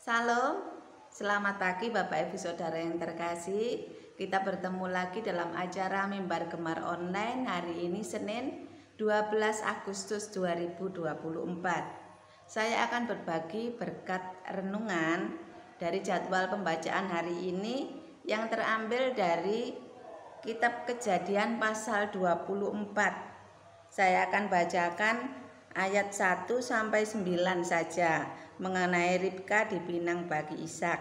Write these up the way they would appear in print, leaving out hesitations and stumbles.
Salam, selamat pagi Bapak Ibu Saudara yang terkasih. Kita bertemu lagi dalam acara Mimbar Gemar Online hari ini Senin 12 Agustus 2024. Saya akan berbagi berkat renungan dari jadwal pembacaan hari ini yang terambil dari Kitab Kejadian pasal 24. Saya akan bacakan ayat 1 sampai 9 saja mengenai Ribka dipinang bagi Ishak.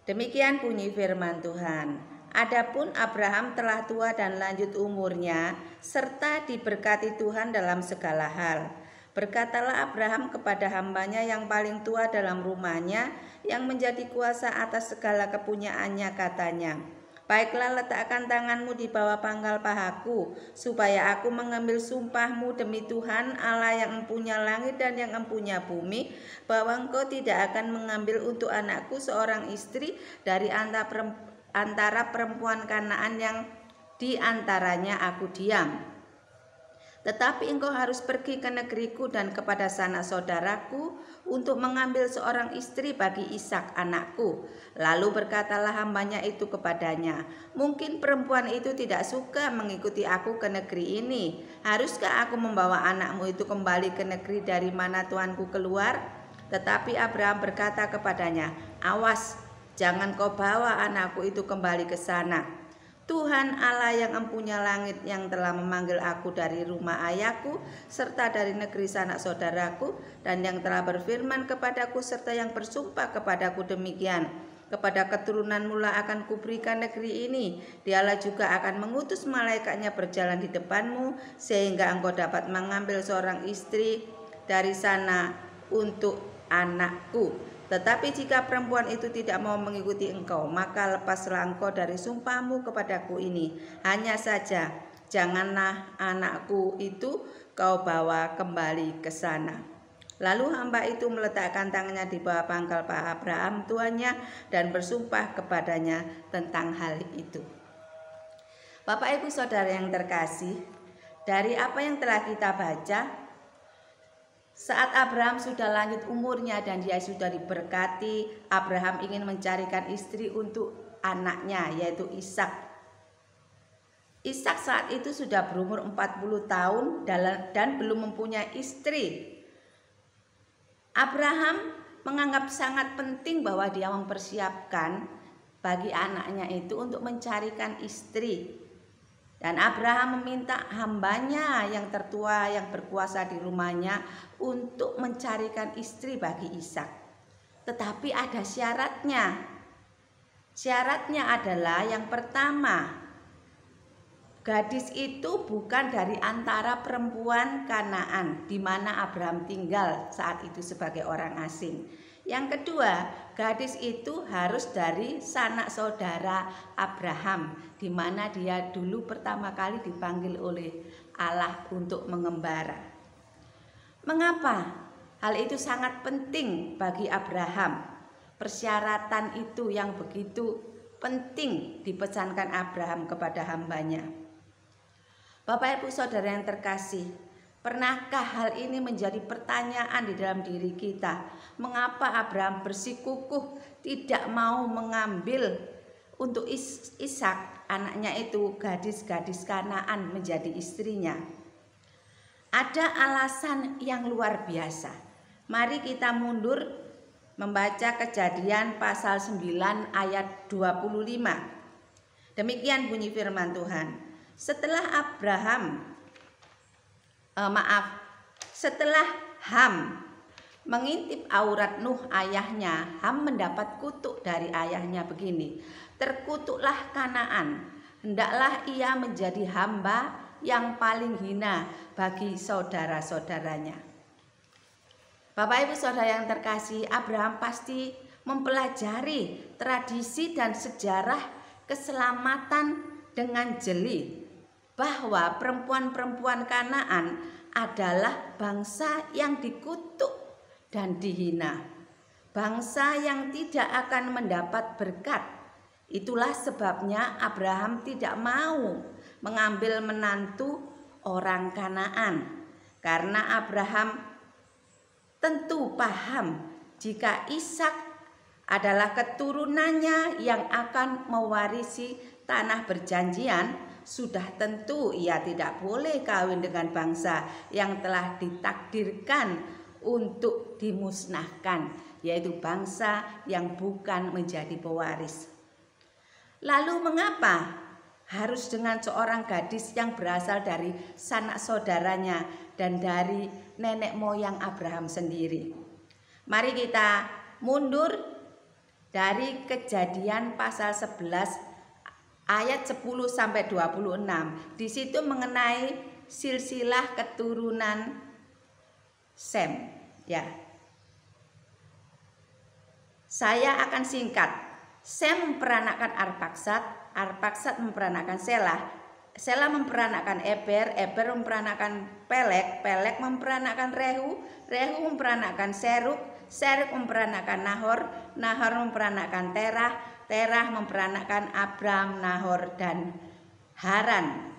Demikian bunyi firman Tuhan. Adapun Abraham telah tua dan lanjut umurnya serta diberkati Tuhan dalam segala hal. Berkatalah Abraham kepada hambanya yang paling tua dalam rumahnya, yang menjadi kuasa atas segala kepunyaannya, katanya, "Baiklah, letakkan tanganmu di bawah pangkal pahaku, supaya aku mengambil sumpahmu demi Tuhan Allah yang empunya langit dan yang empunya bumi, bahwa engkau tidak akan mengambil untuk anakku seorang istri dari antara perempuan Kanaan yang di antaranya aku diam. Tetapi engkau harus pergi ke negeriku dan kepada sanak saudaraku untuk mengambil seorang istri bagi Ishak anakku." Lalu berkatalah hambanya itu kepadanya, "Mungkin perempuan itu tidak suka mengikuti aku ke negeri ini. Haruskah aku membawa anakmu itu kembali ke negeri dari mana tuanku keluar?" Tetapi Abraham berkata kepadanya, "Awas, jangan kau bawa anakku itu kembali ke sana. Tuhan Allah yang empunya langit yang telah memanggil aku dari rumah ayahku serta dari negeri sanak saudaraku, dan yang telah berfirman kepadaku serta yang bersumpah kepadaku demikian, kepada keturunanmu lah akan kuberikan negeri ini. Dialah juga akan mengutus malaikatnya berjalan di depanmu, sehingga engkau dapat mengambil seorang istri dari sana untuk anakku. Tetapi jika perempuan itu tidak mau mengikuti engkau, maka lepaslah engkau dari sumpahmu kepadaku ini. Hanya saja janganlah anakku itu kau bawa kembali ke sana." Lalu hamba itu meletakkan tangannya di bawah pangkal paha Abraham tuannya dan bersumpah kepadanya tentang hal itu. Bapak Ibu Saudara yang terkasih, dari apa yang telah kita baca, saat Abraham sudah lanjut umurnya dan dia sudah diberkati, Abraham ingin mencarikan istri untuk anaknya, yaitu Ishak. Ishak saat itu sudah berumur 40 tahun dan belum mempunyai istri. Abraham menganggap sangat penting bahwa dia mempersiapkan bagi anaknya itu untuk mencarikan istri. Dan Abraham meminta hambanya yang tertua yang berkuasa di rumahnya untuk mencarikan istri bagi Ishak. Tetapi ada syaratnya. Syaratnya adalah yang pertama, gadis itu bukan dari antara perempuan Kanaan di mana Abraham tinggal saat itu sebagai orang asing. Yang kedua, gadis itu harus dari sanak saudara Abraham, di mana dia dulu pertama kali dipanggil oleh Allah untuk mengembara. Mengapa hal itu sangat penting bagi Abraham? Persyaratan itu yang begitu penting dipesankan Abraham kepada hambanya. Bapak Ibu Saudara yang terkasih, pernahkah hal ini menjadi pertanyaan di dalam diri kita? Mengapa Abraham bersikukuh tidak mau mengambil untuk Ishak anaknya itu gadis-gadis Kanaan menjadi istrinya? Ada alasan yang luar biasa. Mari kita mundur membaca Kejadian pasal 9 ayat 25. Demikian bunyi firman Tuhan. Setelah Ham mengintip aurat Nuh ayahnya, Ham mendapat kutuk dari ayahnya begini, "Terkutuklah Kanaan, hendaklah ia menjadi hamba yang paling hina bagi saudara-saudaranya." Bapak Ibu Saudara yang terkasih, Abraham pasti mempelajari tradisi dan sejarah keselamatan dengan jeli, bahwa perempuan-perempuan Kanaan adalah bangsa yang dikutuk dan dihina, bangsa yang tidak akan mendapat berkat. Itulah sebabnya Abraham tidak mau mengambil menantu orang Kanaan, karena Abraham tentu paham jika Ishak adalah keturunannya yang akan mewarisi tanah perjanjian, sudah tentu ia tidak boleh kawin dengan bangsa yang telah ditakdirkan untuk dimusnahkan, yaitu bangsa yang bukan menjadi pewaris. Lalu mengapa harus dengan seorang gadis yang berasal dari sanak saudaranya dan dari nenek moyang Abraham sendiri? Mari kita mundur dari Kejadian pasal 11 ayat 10 sampai 26. Di situ mengenai silsilah keturunan Sem, ya. Saya akan singkat. Sem memperanakkan Arpaksad, Arpaksad memperanakkan Selah, Selah memperanakkan Eber, Eber memperanakkan Pelek, Pelek memperanakkan Rehu, Rehu memperanakkan Seruk, Seruk memperanakkan Nahor, Nahor memperanakkan Terah, Terah memperanakkan Abram, Nahor, dan Haran.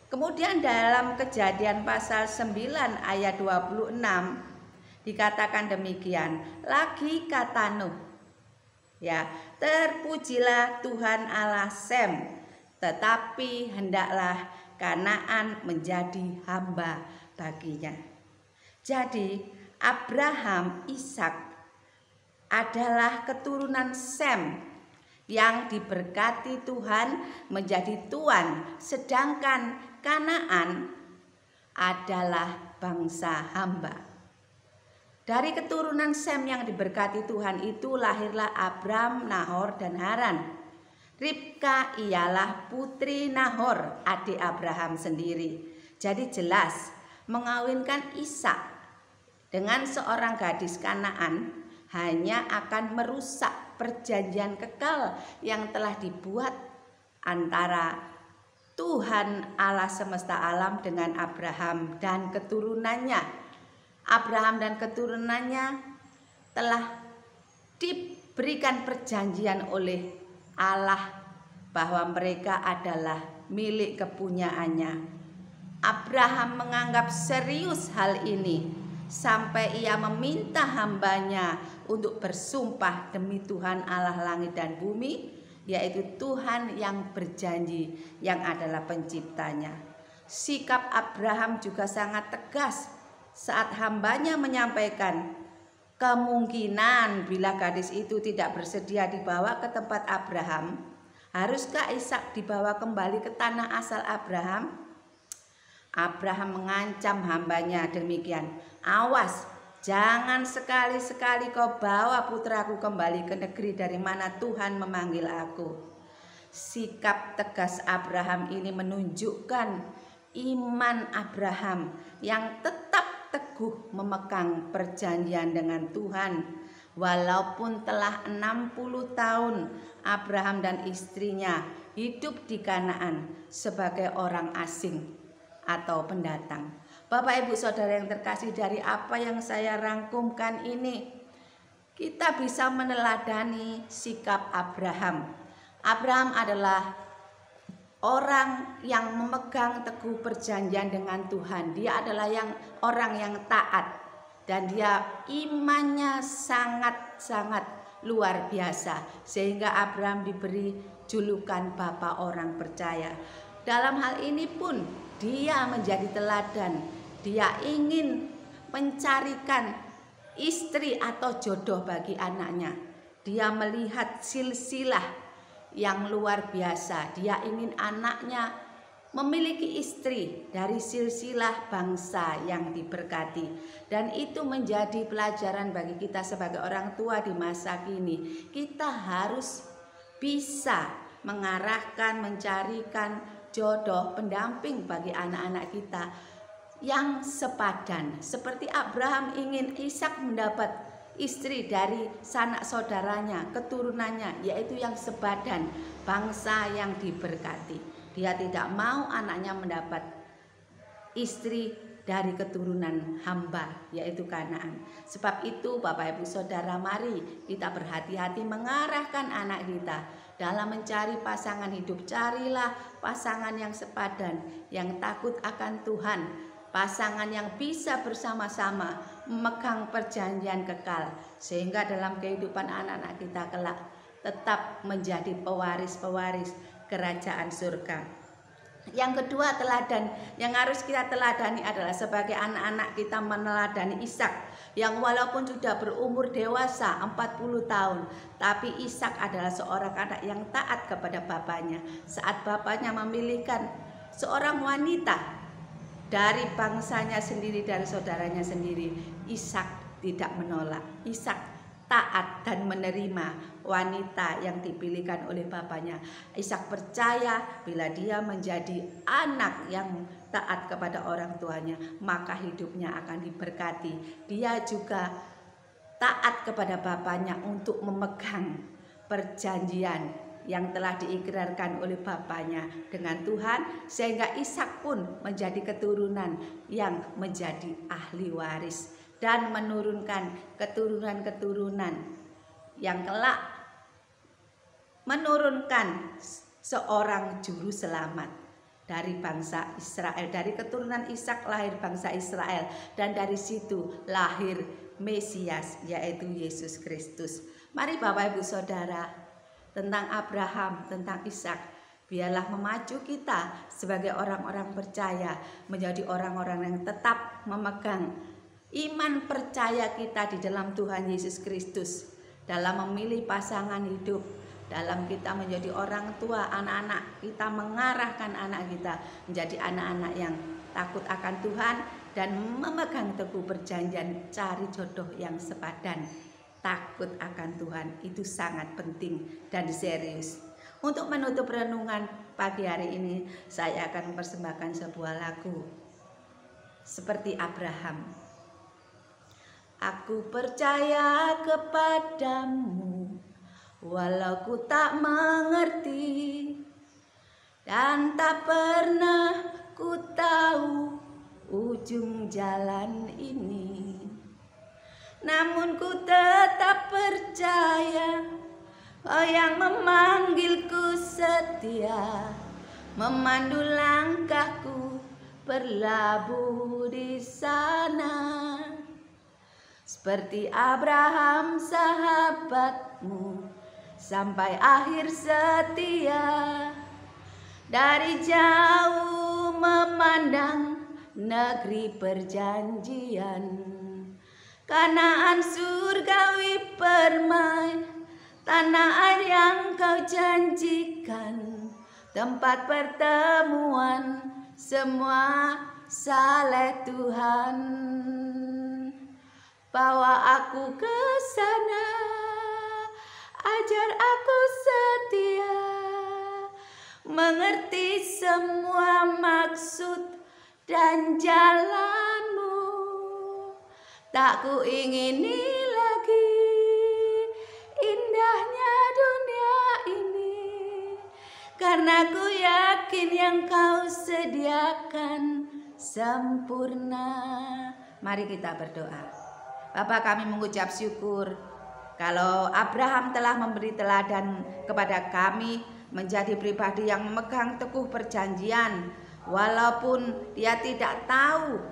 Kemudian dalam Kejadian pasal 9 ayat 26 dikatakan demikian, lagi kata Nuh, ya, terpujilah Tuhan Allah Sem, tetapi hendaklah Kanaan menjadi hamba baginya. Jadi Abraham, Ishak adalah keturunan Sem yang diberkati Tuhan menjadi tuan, sedangkan Kanaan adalah bangsa hamba. Dari keturunan Sem yang diberkati Tuhan itu lahirlah Abram, Nahor, dan Haran. Ribka ialah putri Nahor, adik Abraham sendiri. Jadi jelas mengawinkan Ishak dengan seorang gadis Kanaan hanya akan merusak perjanjian kekal yang telah dibuat antara Tuhan Allah semesta alam dengan Abraham dan keturunannya. Abraham dan keturunannya telah diberikan perjanjian oleh Allah bahwa mereka adalah milik kepunyaannya. Abraham menganggap serius hal ini sampai ia meminta hambanya untuk bersumpah demi Tuhan Allah langit dan bumi, yaitu Tuhan yang berjanji yang adalah penciptanya. Sikap Abraham juga sangat tegas saat hambanya menyampaikan kemungkinan bila gadis itu tidak bersedia dibawa ke tempat Abraham, haruskah Ishak dibawa kembali ke tanah asal Abraham? Abraham mengancam hambanya demikian, awas, jangan sekali-sekali kau bawa putraku kembali ke negeri dari mana Tuhan memanggil aku. Sikap tegas Abraham ini menunjukkan iman Abraham yang tetap teguh memegang perjanjian dengan Tuhan. Walaupun telah 60 tahun Abraham dan istrinya hidup di Kanaan sebagai orang asing atau pendatang. Bapak Ibu Saudara yang terkasih, dari apa yang saya rangkumkan ini kita bisa meneladani sikap Abraham. Abraham adalah orang yang memegang teguh perjanjian dengan Tuhan. Dia adalah orang yang taat dan dia imannya sangat-sangat luar biasa sehingga Abraham diberi julukan Bapa orang percaya. Dalam hal ini pun dia menjadi teladan. Dia ingin mencarikan istri atau jodoh bagi anaknya. Dia melihat silsilah yang luar biasa. Dia ingin anaknya memiliki istri dari silsilah bangsa yang diberkati. Dan itu menjadi pelajaran bagi kita sebagai orang tua di masa kini. Kita harus bisa mengarahkan, mencarikan jodoh, pendamping bagi anak-anak kita yang sepadan. Seperti Abraham ingin Ishak mendapat istri dari sanak saudaranya, keturunannya, yaitu yang sebadan, bangsa yang diberkati. Dia tidak mau anaknya mendapat istri dari keturunan hamba, yaitu Kanaan. Sebab itu Bapak Ibu Saudara, mari kita berhati-hati mengarahkan anak kita dalam mencari pasangan hidup. Carilah pasangan yang sepadan, yang takut akan Tuhan, pasangan yang bisa bersama-sama memegang perjanjian kekal, sehingga dalam kehidupan anak-anak kita kelak tetap menjadi pewaris-pewaris kerajaan surga. Yang kedua, teladan yang harus kita teladani adalah sebagai anak-anak kita meneladani Ishak, yang walaupun sudah berumur dewasa 40 tahun, tapi Ishak adalah seorang anak yang taat kepada bapaknya. Saat bapaknya memilihkan seorang wanita dari bangsanya sendiri, dari saudaranya sendiri, Ishak tidak menolak. Ishak taat dan menerima wanita yang dipilihkan oleh bapaknya. Ishak percaya bila dia menjadi anak yang taat kepada orang tuanya, maka hidupnya akan diberkati. Dia juga taat kepada bapaknya untuk memegang perjanjian yang telah diikrarkan oleh bapaknya dengan Tuhan, sehingga Ishak pun menjadi keturunan yang menjadi ahli waris dan menurunkan keturunan-keturunan yang kelak menurunkan seorang juru selamat dari bangsa Israel. Dari keturunan Ishak lahir bangsa Israel, dan dari situ lahir Mesias, yaitu Yesus Kristus. Mari Bapak Ibu Saudara, tentang Abraham, tentang Ishak, biarlah memacu kita sebagai orang-orang percaya menjadi orang-orang yang tetap memegang iman percaya kita di dalam Tuhan Yesus Kristus, dalam memilih pasangan hidup, dalam kita menjadi orang tua, anak-anak kita mengarahkan anak kita menjadi anak-anak yang takut akan Tuhan dan memegang teguh perjanjian, cari jodoh yang sepadan. Takut akan Tuhan itu sangat penting dan serius. Untuk menutup renungan pagi hari ini, saya akan mempersembahkan sebuah lagu seperti Abraham. Aku percaya kepadamu, walau ku tak mengerti, dan tak pernah ku tahu ujung jalan ini. Namun ku tetap percaya, Kau yang memanggilku setia, memandu langkahku berlabuh di sana. Seperti Abraham sahabatmu, sampai akhir setia. Dari jauh memandang negeri perjanjian, Kanaan surgawi permai, tanah air yang Kau janjikan, tempat pertemuan semua saleh Tuhan. Bawa aku ke sana, ajar aku setia, mengerti semua maksud dan jalanmu. Tak ku ingini lagi indahnya dunia ini, karena ku yakin yang Kau sediakan sempurna. Mari kita berdoa. Bapa, kami mengucap syukur kalau Abraham telah memberi teladan kepada kami menjadi pribadi yang memegang teguh perjanjian, walaupun dia tidak tahu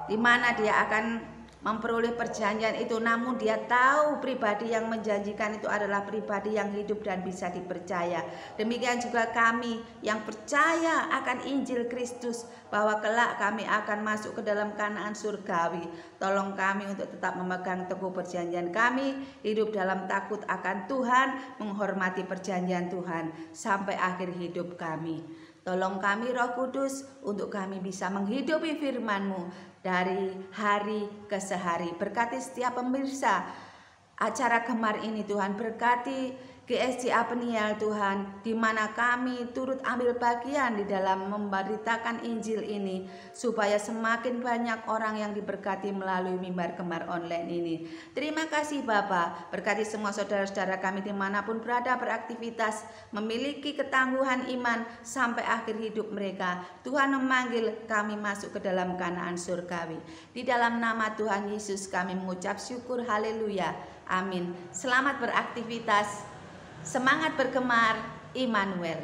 di mana dia akan memperoleh perjanjian itu, namun dia tahu pribadi yang menjanjikan itu adalah pribadi yang hidup dan bisa dipercaya. Demikian juga kami yang percaya akan Injil Kristus, bahwa kelak kami akan masuk ke dalam Kanaan surgawi. Tolong kami untuk tetap memegang teguh perjanjian kami, hidup dalam takut akan Tuhan, menghormati perjanjian Tuhan sampai akhir hidup kami. Tolong kami Roh Kudus untuk kami bisa menghidupi firman-Mu dari hari ke sehari. Berkati setiap pemirsa acara Gemar ini Tuhan, berkati GSJA Peniel Tuhan, di mana kami turut ambil bagian di dalam memberitakan Injil ini, supaya semakin banyak orang yang diberkati melalui mimbar Gemar online ini. Terima kasih Bapa, berkati semua saudara-saudara kami dimanapun berada beraktivitas, memiliki ketangguhan iman sampai akhir hidup mereka. Tuhan memanggil kami masuk ke dalam Kanaan surgawi. Di dalam nama Tuhan Yesus kami mengucap syukur, haleluya, amin. Selamat beraktivitas. Semangat bergemar, Immanuel.